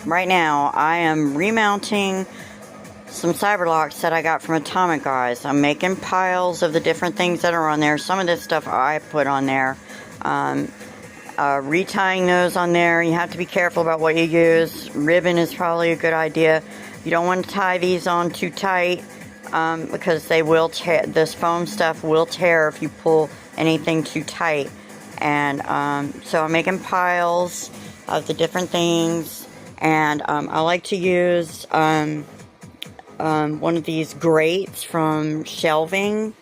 right now I am remounting some Cyberlox that I got from Atomic Guys. I'm making piles of the different things that are on there. Some of this stuff I put on there. Retying those on there, you have to be careful about what you use. Ribbon is probably a good idea. You don't want to tie these on too tight because they will tear. This foam stuff will tear if you pull anything too tight. And so I'm making piles of the different things. And I like to use one of these grates from shelving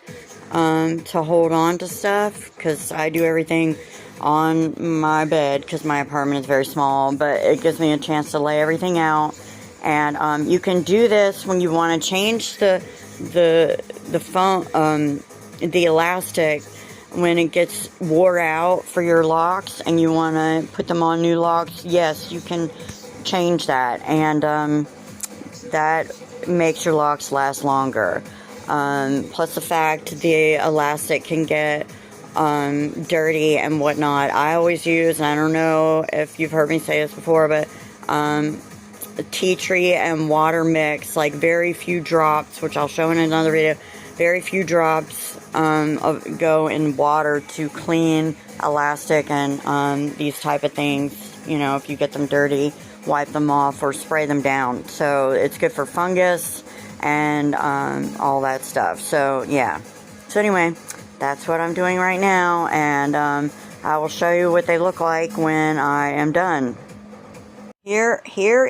to hold on to stuff, because I do everything on my bed because my apartment is very small, but it gives me a chance to lay everything out. And you can do this when you want to change the foam, the elastic, when it gets wore out for your locks and you want to put them on new locks. Yes, you can change that, and that makes your locks last longer. Plus the fact the elastic can get dirty and whatnot. I always use, and I don't know if you've heard me say this before, but tea tree and water mix, like very few drops, which I'll show in another video. Very few drops go in water to clean elastic and these type of things. You know, if you get them dirty, wipe them off or spray them down. So it's good for fungus and all that stuff. So yeah. So anyway, that's what I'm doing right now, and I will show you what they look like when I am done. Here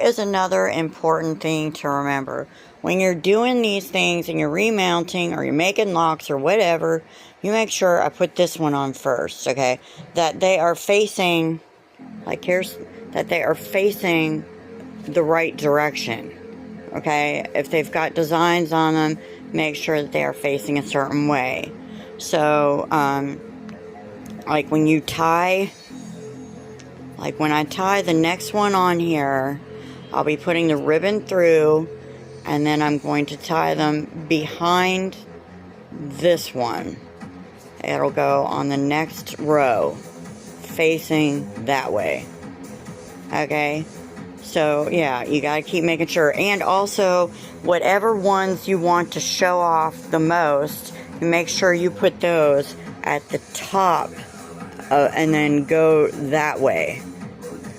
is another important thing to remember. When you're doing these things and you're remounting or you're making locks or whatever, you make sure I put this one on first, okay? That they are facing, that they are facing the right direction, okay? If they've got designs on them, make sure that they are facing a certain way. So, like when you tie, like when I tie the next one on here, I'll be putting the ribbon through, and then I'm going to tie them behind this one. It'll go on the next row, facing that way. Okay? So, yeah, you gotta keep making sure. And also, whatever ones you want to show off the most, you make sure you put those at the top and then go that way.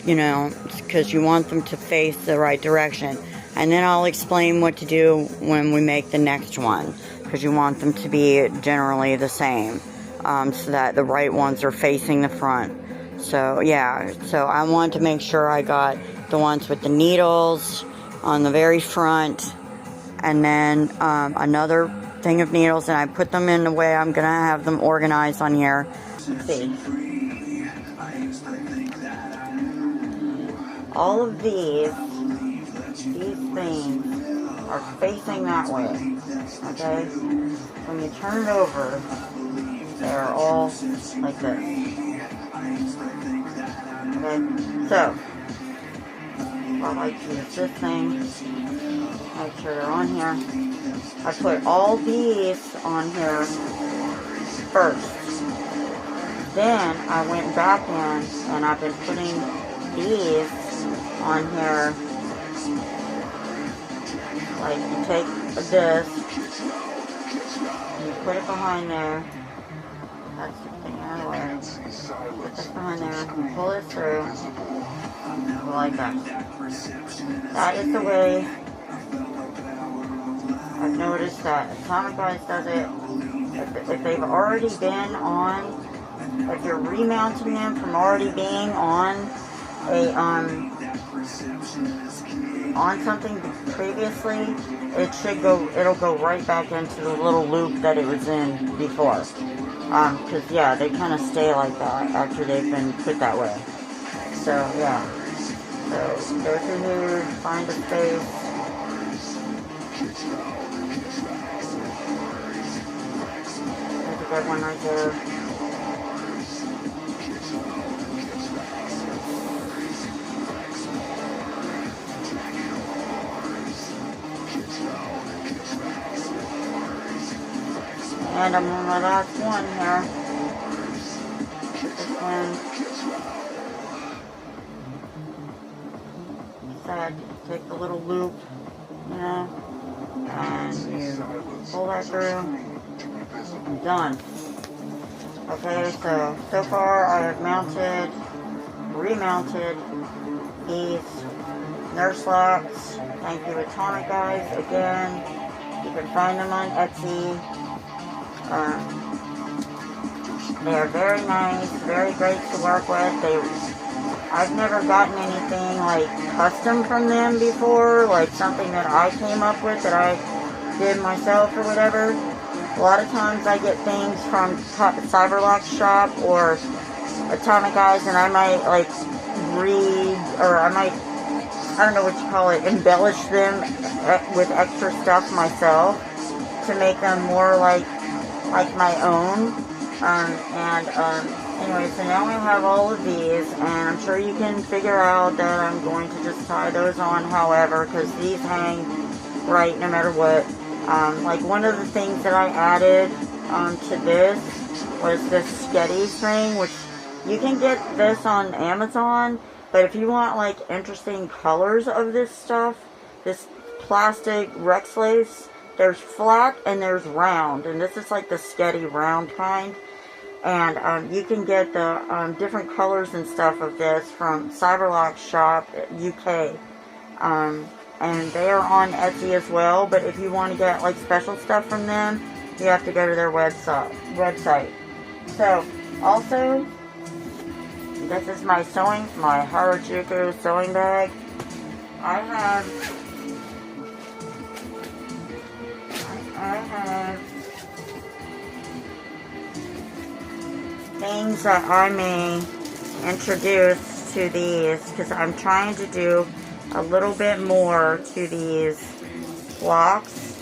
You know, because you want them to face the right direction. And then I'll explain what to do when we make the next one, because you want them to be generally the same, so that the right ones are facing the front. So yeah, so I want to make sure I got the ones with the needles on the very front, and then another thing of needles, and I put them in the way I'm gonna have them organized on here. Let's see. All of these things are facing that way, okay? When you turn it over, they're all like this, okay? So, I like to use this thing, make sure they're on here. I put all these on here first. Then I went back in and I've been putting these on here. Like, you take this, you put it behind there. That's the thing out of the way. Put this behind there, you pull it through, like that. That is the way I've noticed that Atomic Guys does it. If they've already been on, if you're remounting them from already being on a on something previously, it'll go right back into the little loop that it was in before. Because yeah, they kind of stay like that after they've been put that way. So yeah, so go through here, find a space. There's a good one right there. And I'm on my last one here. This one. said, take the little loop, you know, and you pull that through, and done. Okay, so far I have remounted these nurse locks. Thank you, Atomic guys. Again, you can find them on Etsy. They are very nice, very great to work with. I've never gotten anything like custom from them before, like something that I came up with that I did myself or whatever. A lot of times I get things from Cyberlox shop or Atomic Eyes, and I might like I don't know what you call it, embellish them with extra stuff myself to make them more like my own. Anyway, so now I have all of these, and I'm sure you can figure out that I'm going to just tie those on however, because these hang right no matter what. Like one of the things that I added to this was this sketty thing, which you can get this on Amazon, but if you want like interesting colors of this stuff, this plastic Rex lace, there's flat and there's round, and this is like the sketty round kind. And you can get the different colors and stuff of this from Cyberlox shop UK. And they are on Etsy as well, but if you want to get like special stuff from them, you have to go to their website. So, also, this is my Harajuku sewing bag. I have things that I may introduce to these, because I'm trying to do a little bit more to these blocks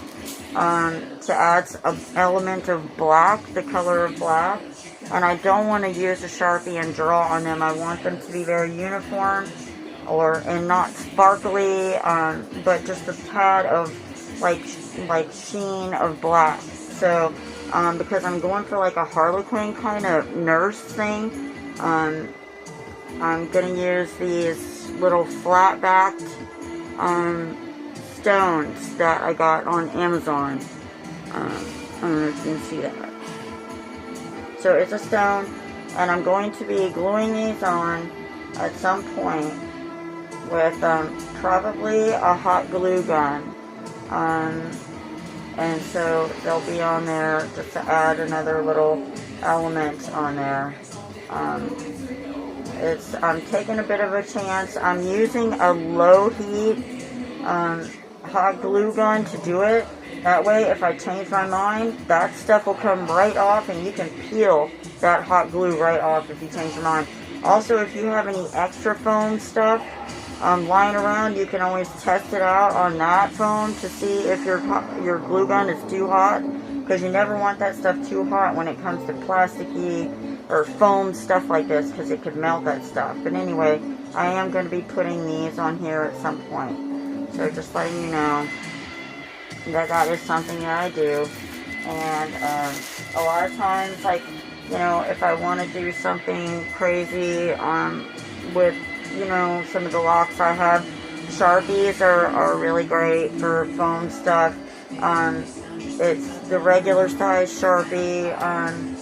to add an element of black, the color of black, and I don't want to use a Sharpie and draw on them. I want them to be very uniform and not sparkly, but just a tad of like sheen of black. So because I'm going for like a Harlequin kind of nurse thing, I'm going to use these little flat-backed stones that I got on Amazon. I don't know if you can see that. So it's a stone, and I'm going to be gluing these on at some point with probably a hot glue gun. And so they'll be on there just to add another little element on there. I'm taking a bit of a chance. I'm using a low heat hot glue gun to do it. That way, if I change my mind, that stuff will come right off, and you can peel that hot glue right off if you change your mind. Also, if you have any extra foam stuff lying around, you can always test it out on that foam to see if your glue gun is too hot, because you never want that stuff too hot when it comes to plasticky or foam stuff like this, because it could melt that stuff. But anyway, I am going to be putting these on here at some point, so just letting you know that is something that I do. And a lot of times, like, you know, if I want to do something crazy with, you know, some of the locks I have, Sharpies are really great for foam stuff. It's the regular size Sharpie, and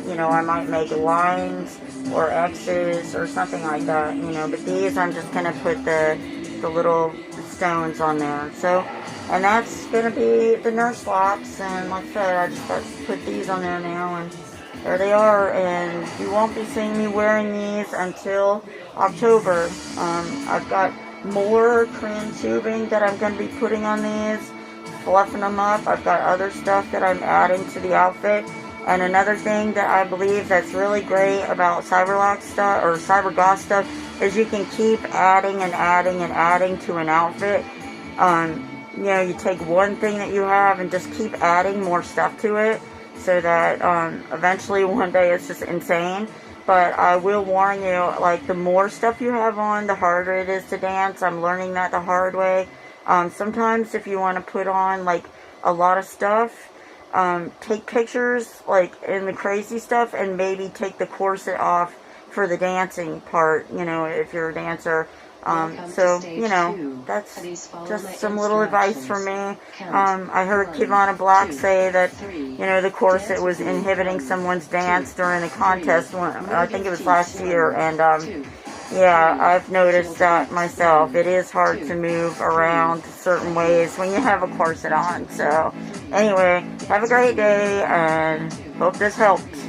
you know, I might make lines or X's or something like that, you know, but these I'm just going to put the little stones on there. So, and that's going to be the nurse locks, and like I said, I just got to put these on there now, and there they are, and you won't be seeing me wearing these until October. I've got more crayon tubing that I'm going to be putting on these, fluffing them up. I've got other stuff that I'm adding to the outfit. And another thing that I believe that's really great about Cyberlox stuff, or CyberGoth stuff, is you can keep adding and adding and adding to an outfit. You know, you take one thing that you have and just keep adding more stuff to it, so that eventually one day it's just insane. But I will warn you, like, the more stuff you have on, the harder it is to dance. I'm learning that the hard way. Sometimes if you want to put on, like, a lot of stuff, take pictures, like, in the crazy stuff, and maybe take the corset off for the dancing part, you know, if you're a dancer. So, you know, that's just some little advice for me. I heard Kivana Black say that, you know, the corset was inhibiting someone's dance during the contest, I think it was last year, and yeah, I've noticed that myself. It is hard to move around certain ways when you have a corset on. So, anyway, have a great day, and hope this helps.